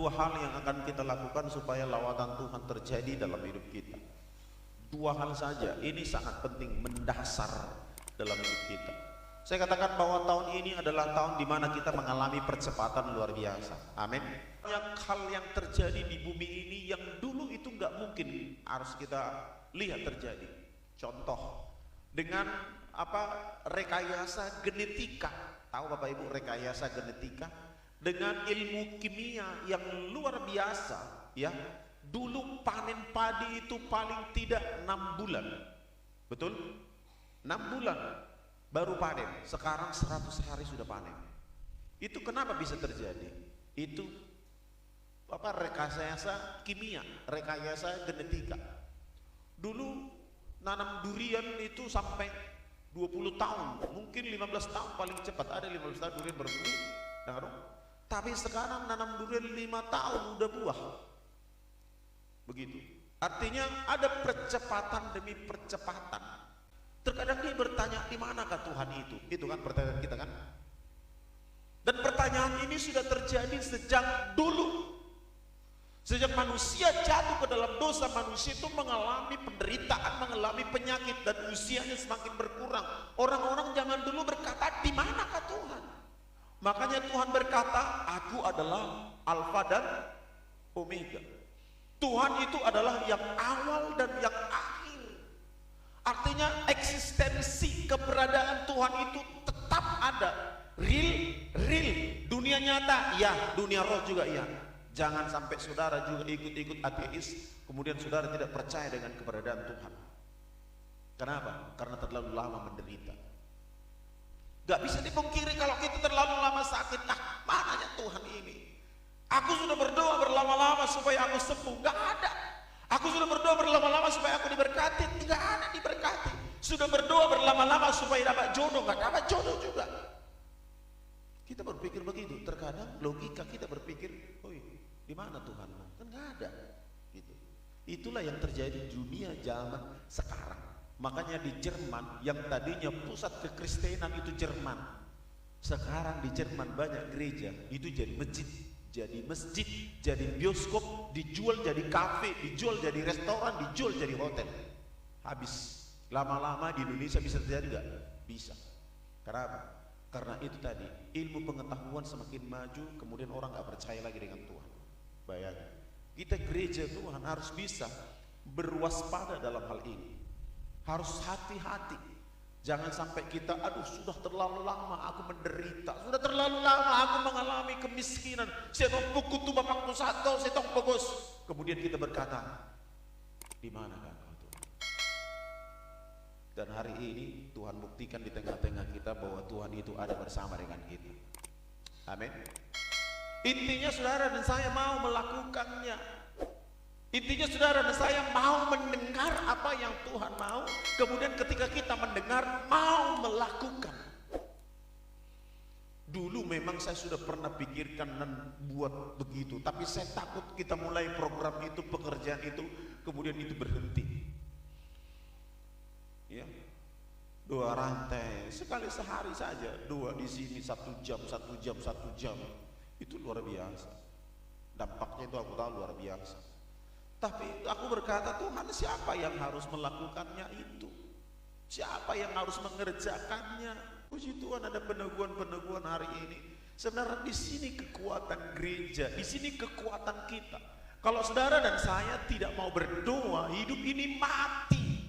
dua hal yang akan kita lakukan supaya lawatan Tuhan terjadi dalam hidup kita. Dua hal saja, ini sangat penting, mendasar dalam hidup kita. Saya katakan bahwa tahun ini adalah tahun di mana kita mengalami percepatan luar biasa. Amin. Banyak hal yang terjadi di bumi ini yang dulu itu nggak mungkin harus kita lihat terjadi. Contoh, dengan rekayasa genetika. Tahu Bapak Ibu rekayasa genetika? Dengan ilmu kimia yang luar biasa, ya. Dulu panen padi itu paling tidak 6 bulan. Betul? 6 bulan baru panen. Sekarang 100 hari sudah panen. Itu kenapa bisa terjadi? Itu rekayasa kimia, rekayasa genetika. Dulu nanam durian itu sampai 20 tahun, mungkin 15 tahun paling cepat. Ada 15 tahun durian berbuah. Tapi sekarang nanam durian 5 tahun udah buah. Begitu. Artinya ada percepatan demi percepatan. Terkadang dia bertanya, di manakah Tuhan itu? Itu kan pertanyaan kita kan? Dan pertanyaan ini sudah terjadi sejak dulu. Sejak manusia jatuh ke dalam dosa, manusia itu mengalami penderitaan, mengalami penyakit, dan usianya semakin berkurang. Orang-orang zaman dulu berkata, di manakah Tuhan? Makanya Tuhan berkata, aku adalah Alfa dan Omega. Tuhan itu adalah yang awal dan yang akhir. Artinya eksistensi keberadaan Tuhan itu tetap ada. Real. Dunia nyata, ya. Dunia roh juga, ya. Jangan sampai saudara juga ikut-ikut ateis, kemudian saudara tidak percaya dengan keberadaan Tuhan. Kenapa? Karena terlalu lama menderita. Gak bisa dipungkiri kalau kita terlalu lama sakit. Mananya Tuhan ini? Aku sudah berdoa berlama-lama supaya aku sembuh, gak ada. Aku sudah berdoa berlama-lama supaya aku diberkati, tidak ada diberkati. Sudah berdoa berlama-lama supaya dapat jodoh, gak dapat jodoh juga. Kita berpikir begitu. Terkadang logika kita berpikir, di mana Tuhan? Kan nggak ada. Gitu. Itulah yang terjadi di dunia zaman sekarang. Makanya di Jerman yang tadinya pusat kekristenan itu Jerman, sekarang di Jerman banyak gereja itu jadi masjid, jadi bioskop, dijual jadi kafe, dijual jadi restoran, dijual jadi hotel. Habis. Lama-lama di Indonesia bisa terjadi nggak? Bisa. Kenapa? Karena itu tadi, ilmu pengetahuan semakin maju, kemudian orang nggak percaya lagi dengan Tuhan. Bayangkan, kita gereja Tuhan harus bisa berwaspada dalam hal ini. Harus hati-hati. Jangan sampai kita, sudah terlalu lama aku menderita, sudah terlalu lama aku mengalami kemiskinan. Setong pukutu bapakku satu, setong bagus. Kemudian kita berkata, di mana kan? Dan hari ini Tuhan buktikan di tengah-tengah kita bahwa Tuhan itu ada bersama dengan kita. Amin. Intinya saudara dan saya mau melakukannya. Intinya saudara dan saya mau mendengar apa yang Tuhan mau. Kemudian ketika kita mendengar, mau melakukan. Dulu memang saya sudah pernah pikirkan dan buat begitu, tapi saya takut kita mulai program itu, pekerjaan itu, kemudian itu berhenti. Ya, 2 rantai sekali sehari saja, 2 di sini, 1 jam, itu luar biasa. Dampaknya itu aku tahu luar biasa. Tapi aku berkata, Tuhan, siapa yang harus melakukannya itu? Siapa yang harus mengerjakannya? Puji Tuhan ada peneguhan-peneguhan hari ini. Sebenarnya di sini kekuatan gereja, di sini kekuatan kita. Kalau saudara dan saya tidak mau berdoa, hidup ini mati.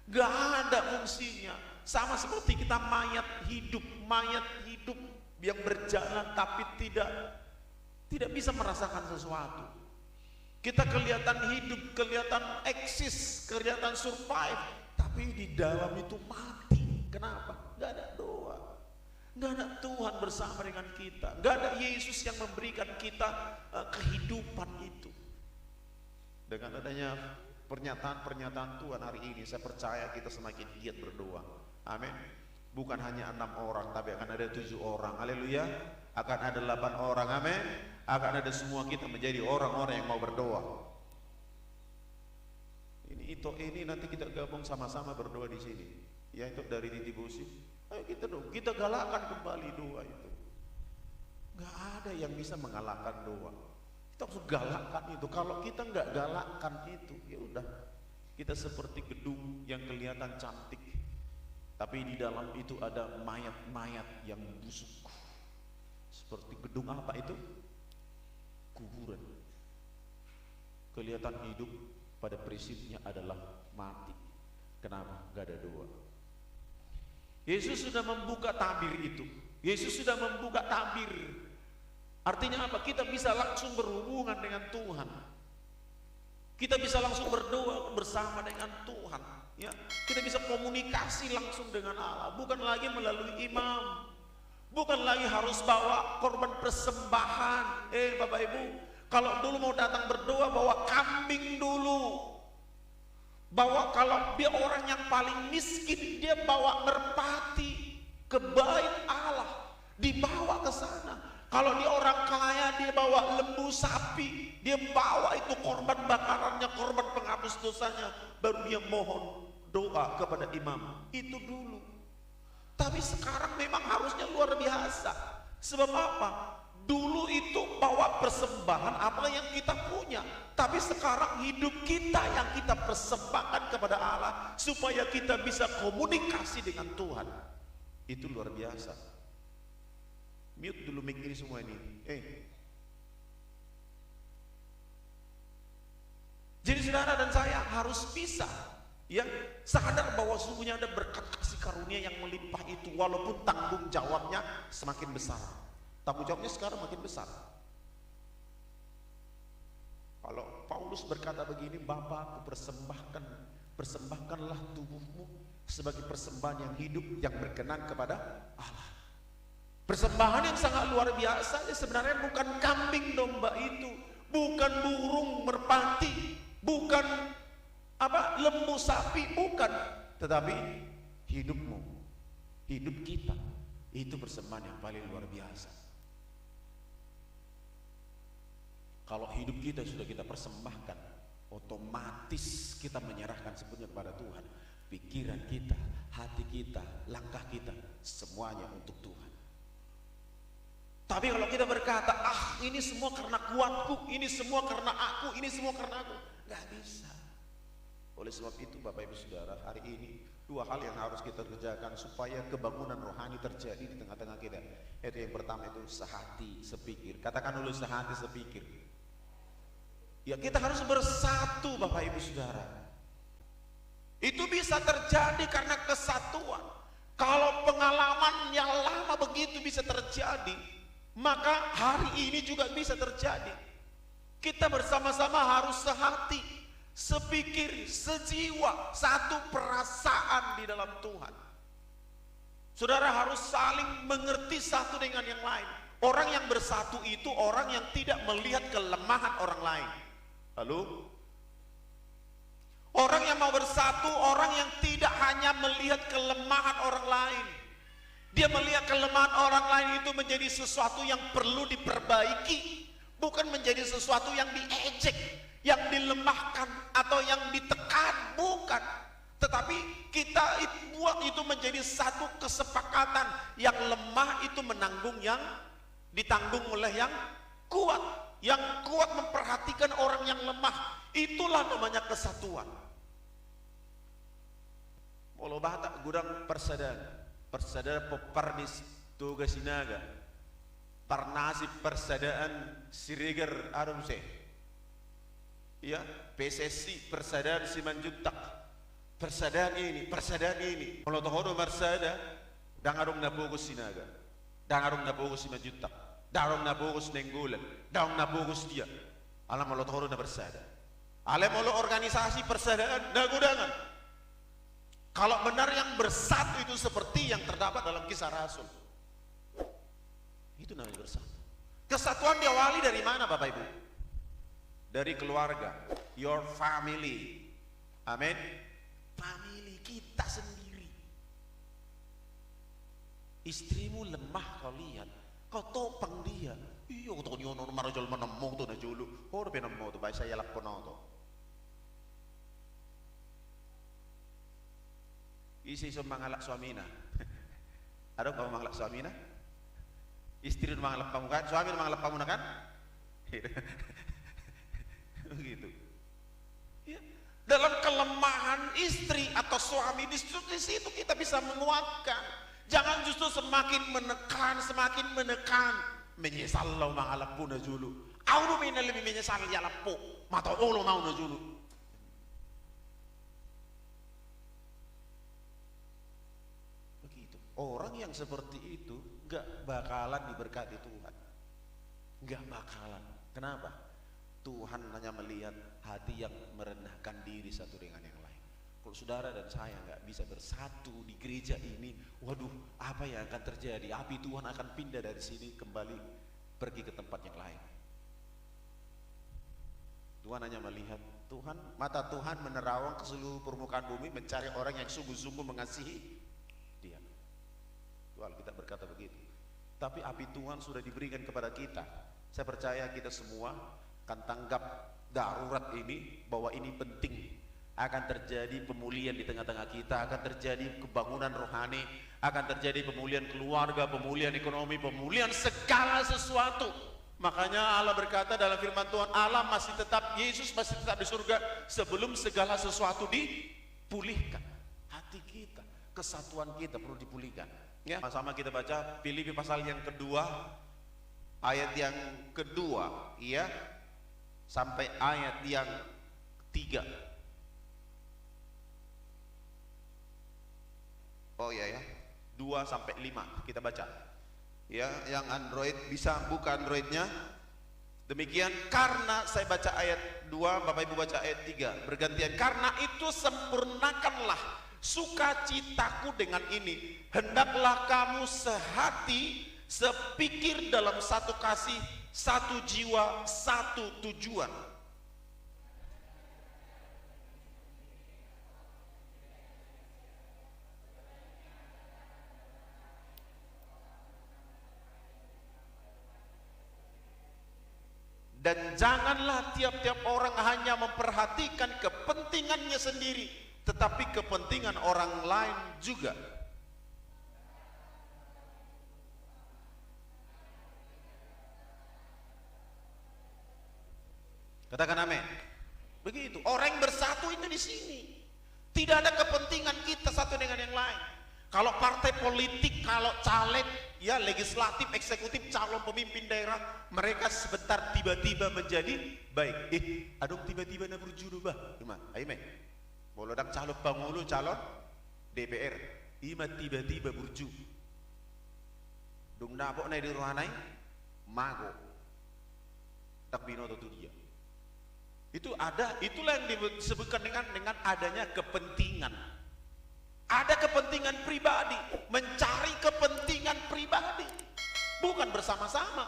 Gak ada fungsinya. Sama seperti kita mayat hidup yang berjalan tapi tidak bisa merasakan sesuatu. Kita kelihatan hidup, kelihatan eksis, kelihatan survive, tapi di dalam itu mati. Kenapa? Gak ada doa, gak ada Tuhan bersama dengan kita, gak ada Yesus yang memberikan kita kehidupan itu. Dengan adanya pernyataan-pernyataan Tuhan hari ini, saya percaya kita semakin giat berdoa. Amin. Bukan hanya 6 orang, tapi akan ada 7 orang. Haleluya. Akan ada 8 orang. Amin. Akan ada semua kita menjadi orang-orang yang mau berdoa. Ini nanti kita gabung sama-sama berdoa di sini. Ya, itu dari Titibusi. Ayo kita galakkan kembali doa itu. Gak ada yang bisa mengalahkan doa. Kita harus galakkan itu. Kalau kita nggak galakkan itu, ya udah, kita seperti gedung yang kelihatan cantik, tapi di dalam itu ada mayat-mayat yang busuk. Seperti gedung apa itu? Kuburan. Kelihatan hidup, pada prinsipnya adalah mati. Kenapa? Gak ada doa. Yesus sudah membuka tabir itu. Yesus sudah membuka tabir. Artinya apa? Kita bisa langsung berhubungan dengan Tuhan. Kita bisa langsung berdoa bersama dengan Tuhan. Ya, kita bisa komunikasi langsung dengan Allah. Bukan lagi melalui imam. Bukan lagi harus bawa korban persembahan. Bapak Ibu, kalau dulu mau datang berdoa bawa kambing dulu. Bawa, kalau dia orang yang paling miskin, dia bawa merpati ke bait Allah, dibawa ke sana. Kalau dia orang kaya, dia bawa lembu sapi, dia bawa itu korban bakarannya, korban penghapus dosanya, baru dia mohon doa kepada imam. Itu dulu. Tapi sekarang memang harusnya luar biasa. Sebab apa? Dulu itu bawa persembahan apa yang kita punya, tapi sekarang hidup kita yang kita persembahkan kepada Allah supaya kita bisa komunikasi dengan Tuhan. Itu luar biasa. Mute dulu mic ini semua ini. Jadi saudara dan saya harus bisa ya sadar bahwa sungguhnya ada berkat kasih karunia yang melimpah itu, walaupun tanggung jawabnya semakin besar. Tanggung jawabnya sekarang makin besar. Kalau Paulus berkata begini, Bapa, persembahkanlah tubuhmu sebagai persembahan yang hidup, yang berkenan kepada Allah. Persembahan yang sangat luar biasa. Sebenarnya bukan kambing domba itu, bukan burung merpati, bukan lembu sapi, bukan, tetapi hidupmu, hidup kita, itu persembahan yang paling luar biasa. Kalau hidup kita sudah kita persembahkan, otomatis kita menyerahkan sepenuhnya kepada Tuhan. Pikiran kita, hati kita, langkah kita, semuanya untuk Tuhan. Tapi kalau kita berkata, ini semua karena kuatku, ini semua karena aku, ini semua karena aku, nggak bisa. Oleh sebab itu Bapak Ibu Saudara, hari ini dua hal yang harus kita kerjakan supaya kebangunan rohani terjadi di tengah-tengah kita. Itu yang pertama, itu sehati sepikir. Katakan dulu, sehati sepikir. Ya, kita harus bersatu Bapak Ibu Saudara. Itu bisa terjadi karena kesatuan. Kalau pengalaman yang lama begitu bisa terjadi, maka hari ini juga bisa terjadi. Kita bersama-sama harus sehati, sepikir, sejiwa, satu perasaan di dalam Tuhan. Saudara harus saling mengerti satu dengan yang lain. Orang yang bersatu itu orang yang tidak melihat kelemahan orang lain. Lalu orang yang mau bersatu, orang yang tidak hanya melihat kelemahan orang lain. Dia melihat kelemahan orang lain itu menjadi sesuatu yang perlu diperbaiki, bukan menjadi sesuatu yang diejek, yang dilemahkan atau yang ditekan, bukan. Tetapi kita buat itu menjadi satu kesepakatan, yang lemah itu menanggung yang ditanggung oleh yang kuat. Yang kuat memperhatikan orang yang lemah. Itulah namanya kesatuan. Walau batak gudang persada peparnis tuga sinaga, parnasi persadaan siregar arumse, ya PSSI persadaan Simanjuntak, persadaan ini kalau tohodo marsada dangarung nabogus sinaga, dangarung nabogus Simanjuntak, darong nabogus nenggulan, darong nabogus dia, alam kalau tohodo na persada, alam kalau organisasi persadaan nagudangan. Kalau benar yang bersatu itu seperti yang terdapat dalam Kisah Rasul, itu namanya bersatu. Kesatuan diawali dari mana Bapak Ibu? Dari keluarga, your family. Amin. Family kita sendiri. Istrimu lemah kau lihat, kau topang dia. Iya, kau tahu dia orang marajol menemu tu na julu. Kau udah penemu tu, baik saya lakon tu. Isi so mangalak suamina. Ada kau mangalak suamina? Istri mangalak kamu kan? Suami mangalak kamu kan? suami, di situ kita bisa menguatkan. Jangan justru semakin menekan. Menyesal lo mangalapuna julu. Aulo mina lebih menyesal ya lapo. Mata olo mau na julu. Begitu. Orang yang seperti itu gak bakalan diberkati Tuhan. Gak bakalan. Kenapa? Tuhan hanya melihat hati yang merendahkan diri satu dengan yang lain. Kalau saudara dan saya nggak bisa bersatu di gereja ini, waduh, apa yang akan terjadi? Api Tuhan akan pindah dari sini kembali pergi ke tempat yang lain. Tuhan hanya melihat, mata Tuhan menerawang ke seluruh permukaan bumi, mencari orang yang sungguh-sungguh mengasihi Dia. Tuhan, kita berkata begitu. Tapi api Tuhan sudah diberikan kepada kita. Saya percaya kita semua akan tanggap darurat ini, bahwa ini penting. Akan terjadi pemulihan di tengah-tengah kita, akan terjadi kebangunan rohani, akan terjadi pemulihan keluarga, pemulihan ekonomi, pemulihan segala sesuatu. Makanya Allah berkata dalam firman Tuhan, Allah masih tetap, Yesus masih tetap di surga sebelum segala sesuatu dipulihkan. Hati kita, kesatuan kita perlu dipulihkan. Ya, sama-sama kita baca Filipi pasal yang kedua, ayat yang kedua, ya, sampai ayat yang ketiga. Oh ya, 2 sampai 5 kita baca. Ya, yang Android bisa buka Androidnya. Demikian, karena saya baca ayat 2, Bapak Ibu baca ayat 3 bergantian. Karena itu sempurnakanlah sukacitaku dengan ini. Hendaklah kamu sehati, sepikir dalam satu kasih, satu jiwa, satu tujuan. Dan janganlah tiap-tiap orang hanya memperhatikan kepentingannya sendiri, tetapi kepentingan orang lain juga. Katakan amin. Begitu. Orang bersatu itu di sini. Tidak ada kepentingan kita satu dengan yang lain. Kalau partai politik, kalau caleg, ya legislatif, eksekutif, calon pemimpin daerah, mereka sebentar tiba-tiba menjadi baik. Adong tiba-tiba na berjuru bah. Aime. Bolodang calon pangulo, calon DPR. Ima tiba-tiba berju. Dung napok na di ruhanay, mago. Tak binoto tu dia. Itu ada, itulah yang disebutkan dengan adanya kepentingan. Ada kepentingan pribadi, mencari kepentingan pribadi, bukan bersama-sama.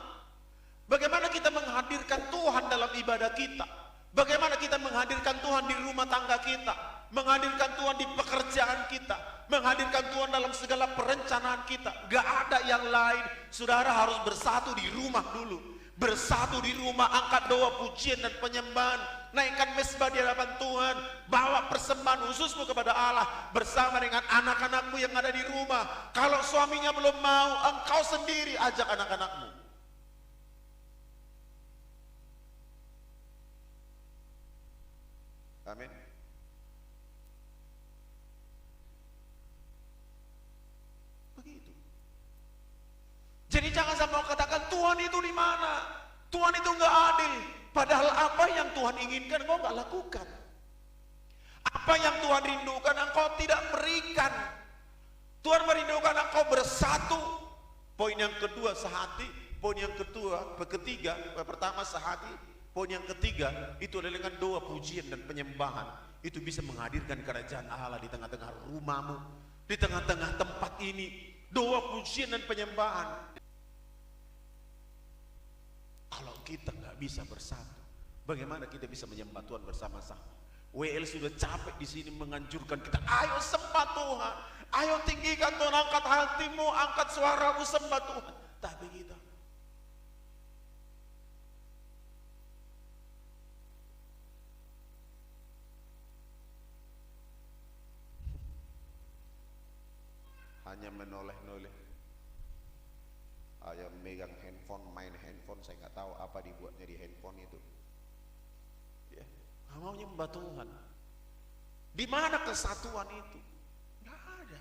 Bagaimana kita menghadirkan Tuhan dalam ibadah kita? Bagaimana kita menghadirkan Tuhan di rumah tangga kita? Menghadirkan Tuhan di pekerjaan kita? Menghadirkan Tuhan dalam segala perencanaan kita? Gak ada yang lain. Saudara harus bersatu di rumah dulu. Bersatu di rumah, angkat doa pujian dan penyembahan. Naikkan mezbah di hadapan Tuhan, bawa persembahan khususmu kepada Allah bersama dengan anak-anakmu yang ada di rumah. Kalau suaminya belum mau, engkau sendiri ajak anak-anakmu. Amin. Begitu. Jadi jangan sampai katakan Tuhan itu di mana? Tuhan itu enggak adil. Padahal apa yang Tuhan inginkan engkau enggak lakukan. Apa yang Tuhan rindukan engkau tidak berikan. Tuhan merindukan engkau bersatu. Poin yang kedua sehati. Poin yang ketiga, pertama sehati. Poin yang ketiga itu adalah dengan doa pujian dan penyembahan. Itu bisa menghadirkan kerajaan Allah di tengah-tengah rumahmu, di tengah-tengah tempat ini. Doa pujian dan penyembahan. Kalau kita nggak bisa bersatu, bagaimana kita bisa menyembah Tuhan bersama-sama? WL sudah capek di sini menganjurkan kita, ayo sembah Tuhan, ayo tinggikan Tuhan, angkat hatimu, angkat suaramu, sembah Tuhan. Tapi kita hanya menoleh-noleh. Ayo megang handphone, main handphone, saya nggak tahu apa dibuatnya di handphone itu. Ya, nggak mau nyembah Tuhan. Di mana kesatuan itu? Nggak ada.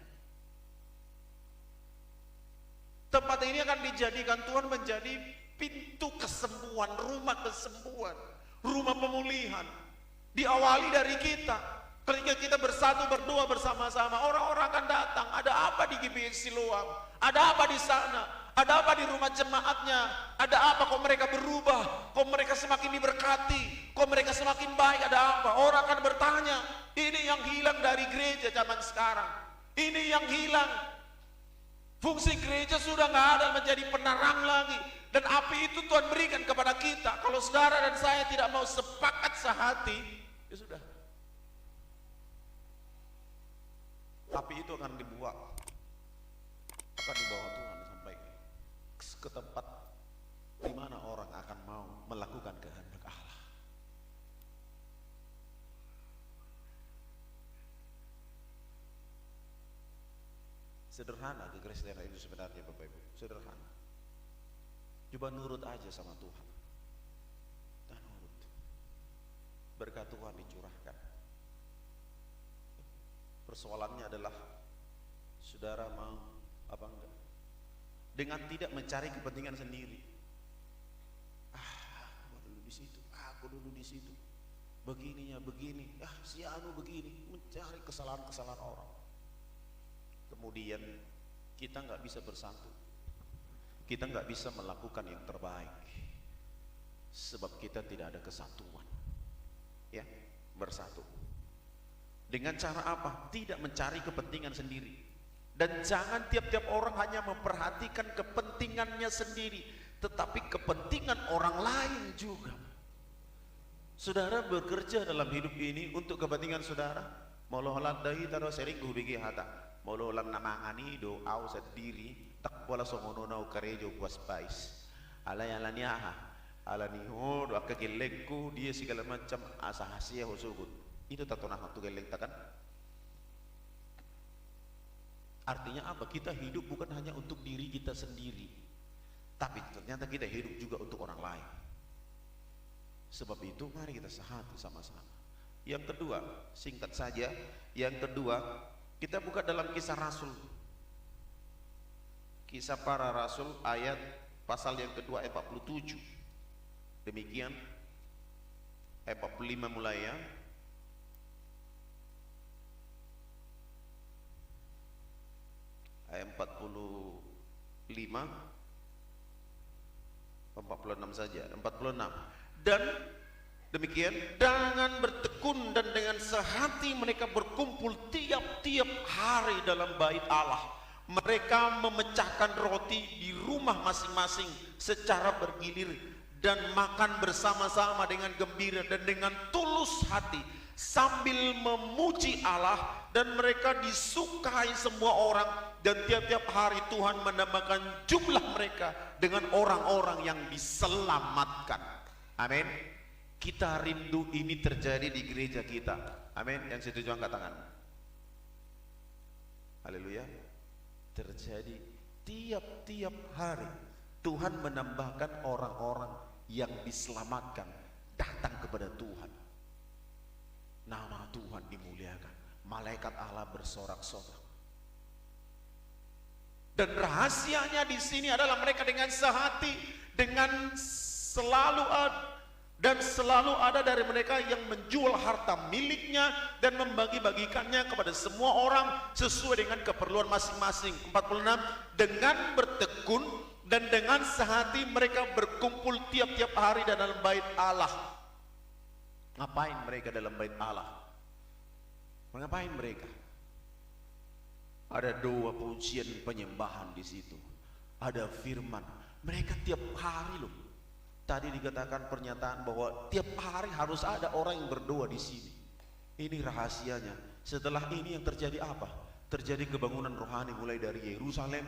Tempat ini akan dijadikan Tuhan menjadi pintu kesembuhan, rumah kesembuhan, rumah pemulihan. Diawali dari kita. Ketika kita bersatu berdoa bersama-sama, orang-orang akan datang. Ada apa di GBI Siloam? Ada apa di sana? Ada apa di rumah jemaatnya? Ada apa kok mereka berubah? Kok mereka semakin diberkati? Kok mereka semakin baik? Ada apa? Orang akan bertanya. Ini yang hilang dari gereja zaman sekarang. Ini yang hilang. Fungsi gereja sudah nggak ada, menjadi penerang lagi. Dan api itu Tuhan berikan kepada kita. Kalau saudara dan saya tidak mau sepakat sehati, ya sudah. Api itu akan dibawa Tuhan sampai ke tempat di mana orang akan mau melakukan kehendak Allah. Sederhana kekristenan itu sebenarnya, Bapak Ibu, sederhana. Coba nurut aja sama Tuhan. Dan nurut. Berkat Tuhan dicurahkan. Persoalannya adalah saudara mau apa enggak? Dengan tidak mencari kepentingan sendiri. Aku dulu di situ, aku dulu di situ. Begininya begini, si anu begini, mencari kesalahan-kesalahan orang. Kemudian kita nggak bisa bersatu. Kita nggak bisa melakukan yang terbaik. Sebab kita tidak ada kesatuan. Ya, bersatu. Dengan cara apa? Tidak mencari kepentingan sendiri. Dan jangan tiap-tiap orang hanya memperhatikan kepentingannya sendiri, tetapi kepentingan orang lain juga. Saudara bekerja dalam hidup ini untuk kepentingan saudara. Maulah dahi taro sering bigi hata. Maulah namangani do au sendiri tak bola songononau karejo kuas pais. Alayalaniaha alaniho do akagelengku dia segala macam asahasia husugut. Itu tatonah waktu geleng kan? Artinya apa? Kita hidup bukan hanya untuk diri kita sendiri, tapi ternyata kita hidup juga untuk orang lain. Sebab itu mari kita sehati sama-sama. Yang kedua, singkat saja, yang kedua kita buka dalam Kisah Rasul, Kisah Para Rasul ayat pasal yang kedua ayat 47. Demikian ayat 45 mulai ya. Ayat 45 46 saja, 46. Dan demikian, dengan bertekun dan dengan sehati mereka berkumpul tiap-tiap hari dalam bait Allah. Mereka memecahkan roti di rumah masing-masing secara bergilir dan makan bersama-sama dengan gembira dan dengan tulus hati sambil memuji Allah, dan mereka disukai semua orang, dan tiap-tiap hari Tuhan menambahkan jumlah mereka dengan orang-orang yang diselamatkan. Amin. Kita rindu ini terjadi di gereja kita. Amin. Yang setuju angkat tangan. Haleluya. Terjadi tiap-tiap hari Tuhan menambahkan orang-orang yang diselamatkan datang kepada Tuhan. Nama Tuhan dimuliakan, malaikat Allah bersorak-sorak. Dan rahasianya di sini adalah mereka dengan sehati, dengan selalu ada dari mereka yang menjual harta miliknya dan membagi-bagikannya kepada semua orang sesuai dengan keperluan masing-masing. 46. Dengan bertekun dan dengan sehati mereka berkumpul tiap-tiap hari dalam bait Allah. Ngapain mereka dalam bait Allah? Ngapain mereka? Ada doa, pujian, penyembahan di situ. Ada firman. Mereka tiap hari loh. Tadi dikatakan pernyataan bahwa tiap hari harus ada orang yang berdoa di sini. Ini rahasianya. Setelah ini yang terjadi apa? Terjadi kebangunan rohani mulai dari Yerusalem,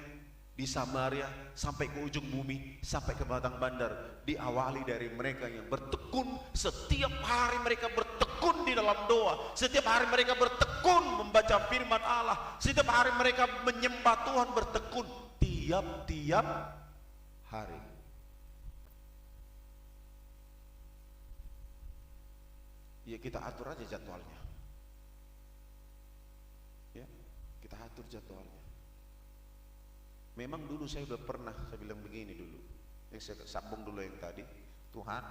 di Samaria, sampai ke ujung bumi, sampai ke Batang Bandar. Diawali dari mereka yang bertekun. Setiap hari mereka bertekun di dalam doa. Setiap hari mereka bertekun membaca firman Allah. Setiap hari mereka menyembah Tuhan, bertekun tiap-tiap hari. Ya kita atur aja jadwalnya. kita atur jadwalnya. Memang dulu saya udah pernah, saya bilang begini dulu, yang saya sambung dulu yang tadi, Tuhan,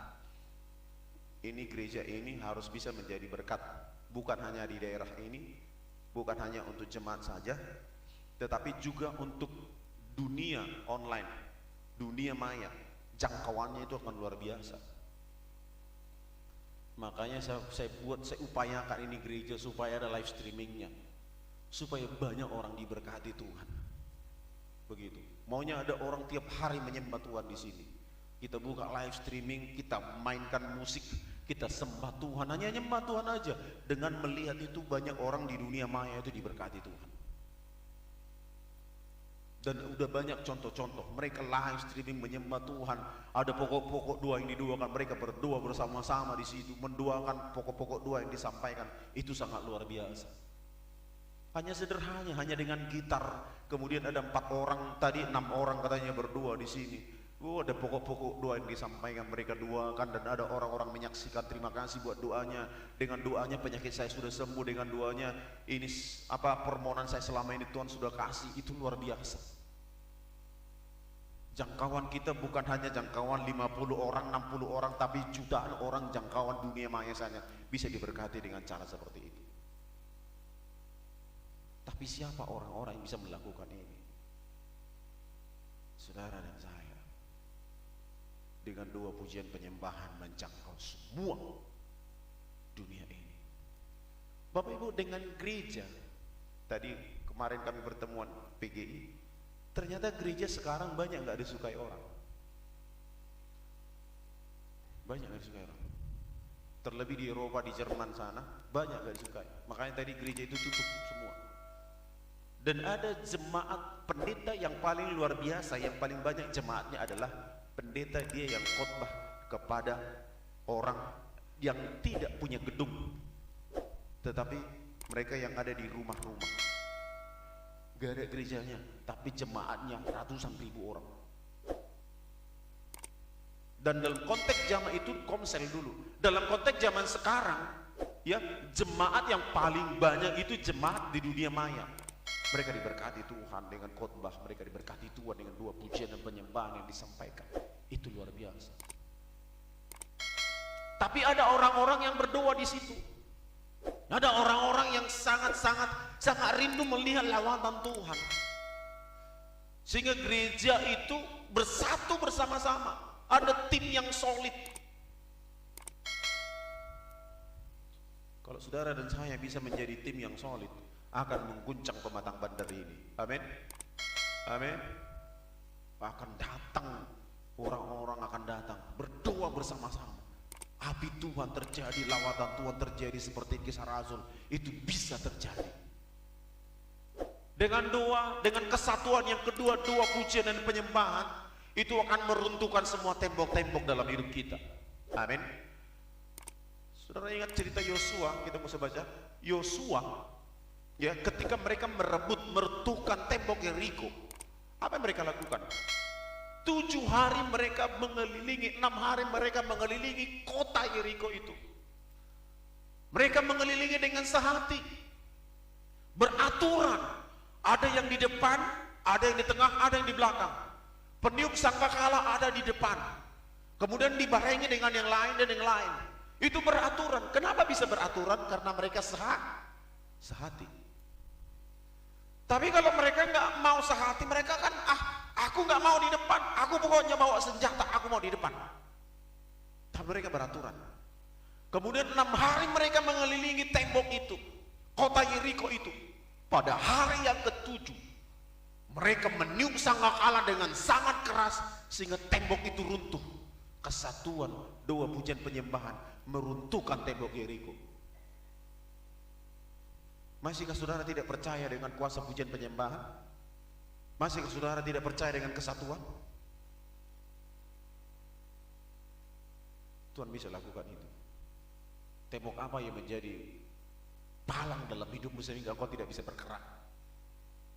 ini gereja ini harus bisa menjadi berkat, bukan hanya di daerah ini, bukan hanya untuk jemaat saja, tetapi juga untuk dunia online, dunia maya, jangkauannya itu akan luar biasa. Makanya saya upayakan ini gereja supaya ada live streamingnya, supaya banyak orang diberkati Tuhan. Begitu. Maunya ada orang tiap hari menyembah Tuhan di sini. Kita buka live streaming, kita mainkan musik, kita sembah Tuhan, hanya nyembah Tuhan aja. Dengan melihat itu banyak orang di dunia maya itu diberkati Tuhan. Dan udah banyak contoh-contoh, mereka live streaming menyembah Tuhan. Ada pokok-pokok doa yang didoakan, mereka berdoa bersama-sama di situ, mendoakan pokok-pokok doa yang disampaikan. Itu sangat luar biasa. Hanya sederhana, hanya dengan gitar. Kemudian ada 4 orang, tadi 6 orang katanya berdoa di sini. Ada pokok-pokok doa yang disampaikan, mereka doakan, dan ada orang-orang menyaksikan. Terima kasih buat doanya. Dengan doanya penyakit saya sudah sembuh, dengan doanya ini permohonan saya selama ini Tuhan sudah kasih. Itu luar biasa. Jangkauan kita bukan hanya jangkauan 50 orang, 60 orang, tapi jutaan orang, jangkauan dunia maya saja bisa diberkati dengan cara seperti itu. Tapi siapa orang-orang yang bisa melakukan ini? Saudara dan saya, dengan 2 pujian penyembahan menjangkau semua dunia ini. Bapak Ibu, dengan gereja, tadi kemarin kami pertemuan PGI, ternyata gereja sekarang banyak nggak disukai orang. Banyak nggak disukai orang. Terlebih di Eropa, di Jerman sana, banyak nggak disukai. Makanya tadi gereja itu tutup semua. Dan ada jemaat pendeta yang paling luar biasa, yang paling banyak jemaatnya adalah pendeta dia yang khotbah kepada orang yang tidak punya gedung, tetapi mereka yang ada di rumah-rumah. Gak ada gerejanya, tapi jemaatnya ratusan ribu orang. Dan dalam konteks zaman itu komsel dulu. Dalam konteks zaman sekarang, ya, jemaat yang paling banyak itu jemaat di dunia maya. Mereka diberkati Tuhan dengan khotbah, mereka diberkati Tuhan dengan 2 pujian dan penyembahan yang disampaikan. Itu luar biasa. Tapi ada orang-orang yang berdoa di situ. Ada orang-orang yang sangat rindu melihat lawatan Tuhan. Sehingga gereja itu bersatu bersama-sama. Ada tim yang solid. Kalau saudara dan saya bisa menjadi tim yang solid, akan mengguncang Pematang Bandar ini. Amin. Amin. Akan datang, orang-orang akan datang berdoa bersama-sama. Api Tuhan terjadi, lawatan Tuhan terjadi seperti kisah Rasul. Itu bisa terjadi. Dengan doa, dengan kesatuan yang kedua, 2 pujian dan penyembahan, itu akan meruntuhkan semua tembok-tembok dalam hidup kita. Amin. Saudara ingat cerita Yosua, kita bisa baca. Yosua, ya, ketika mereka meruntuhkan tembok Yeriko, apa yang mereka lakukan? 7 hari mereka mengelilingi, 6 hari mereka mengelilingi kota Yeriko itu. Mereka mengelilingi dengan sehati, beraturan. Ada yang di depan, ada yang di tengah, ada yang di belakang. Peniup sangkakala ada di depan, kemudian dibarengi dengan yang lain dan yang lain. Itu beraturan. Kenapa bisa beraturan? Karena mereka sehati. Tapi kalau mereka nggak mau sehati, mereka kan aku nggak mau di depan, aku pokoknya bawa senjata, aku mau di depan. Tapi mereka beraturan. Kemudian 6 hari mereka mengelilingi tembok itu, kota Yeriko itu. Pada hari yang ke-7, mereka meniup sangkakala dengan sangat keras sehingga tembok itu runtuh. Kesatuan 2 pujian penyembahan meruntuhkan tembok Yeriko. Masihkah saudara tidak percaya dengan kuasa pujian penyembahan? Masihkah saudara tidak percaya dengan kesatuan? Tuhan bisa lakukan itu. Tembok apa yang menjadi palang dalam hidupmu sehingga kau tidak bisa bergerak?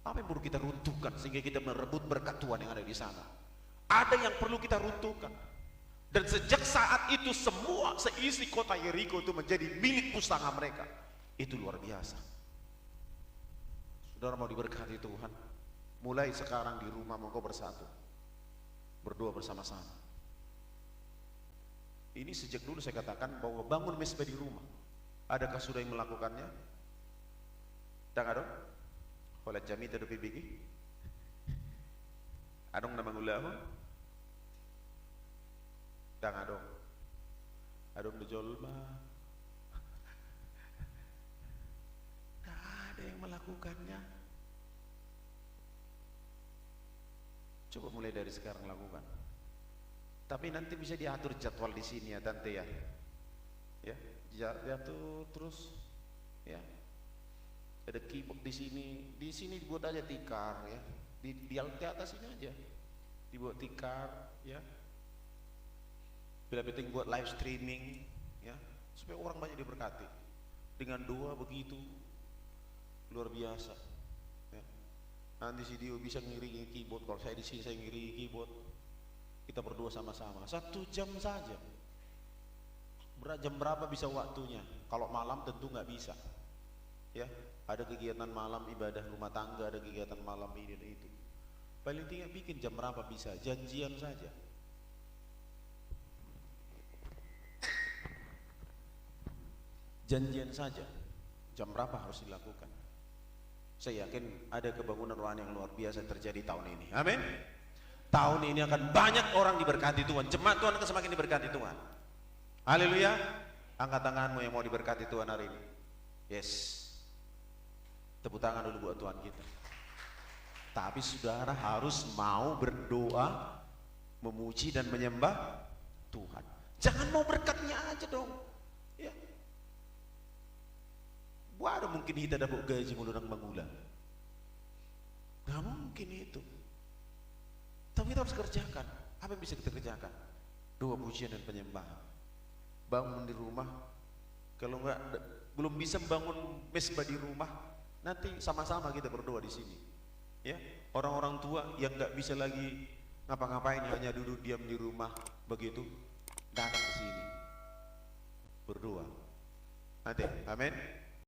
Apa yang perlu kita runtuhkan sehingga kita merebut berkat Tuhan yang ada di sana? Ada yang perlu kita runtuhkan. Dan sejak saat itu semua seisi kota Yeriko itu menjadi milik pusaka mereka. Itu luar biasa. Saudara mau diberkati Tuhan, mulai sekarang di rumah mau kau bersatu, berdoa bersama-sama. Ini sejak dulu saya katakan bahwa bangun mesbah di rumah. Adakah sudah yang melakukannya? Tang adong? Oleh jami tadu pibigi? Adong nama ulama? Tang adong? Adong dejolma? Tidak ada yang melakukannya. Coba mulai dari sekarang lakukan. Tapi nanti bisa diatur jadwal di sini ya tante ya. Ya, diatur terus ya. Ada keyboard di sini dibuat aja tikar ya. Di atas ini aja. Dibuat tikar ya. Bila penting buat live streaming ya, supaya orang banyak diberkati. Dengan doa begitu luar biasa. Ya. Nanti si Dio bisa ngiringi keyboard, kalau saya di sini saya ngiringi keyboard. Kita berdoa sama-sama 1 jam saja. Jam berapa bisa waktunya? Kalau malam tentu nggak bisa. Ya, ada kegiatan malam ibadah rumah tangga, ada kegiatan malam ini dan itu. Paling tinggal bikin jam berapa bisa, janjian saja. Janjian saja. Jam berapa harus dilakukan? Saya yakin ada kebangunan rohani yang luar biasa terjadi tahun ini. Amin. Tahun ini akan banyak orang diberkati Tuhan. Jemaat Tuhan akan semakin diberkati Tuhan. Haleluya. Angkat tanganmu yang mau diberkati Tuhan hari ini. Yes. Tepuk tangan dulu buat Tuhan kita. Tapi saudara harus mau berdoa, memuji dan menyembah Tuhan. Jangan mau berkatnya aja dong. Ya. Ada mungkin kita dapat gaji mulurang mangula. Gak mungkin itu. Tapi kita harus kerjakan. Apa yang bisa kita kerjakan? Doa, pujian dan penyembahan. Bangun di rumah. Kalau enggak belum bisa bangun mesbah di rumah, nanti sama-sama kita berdoa di sini. Ya, orang-orang tua yang nggak bisa lagi ngapa-ngapain, hanya duduk diam di rumah begitu, datang ke sini berdoa. Nanti, amin.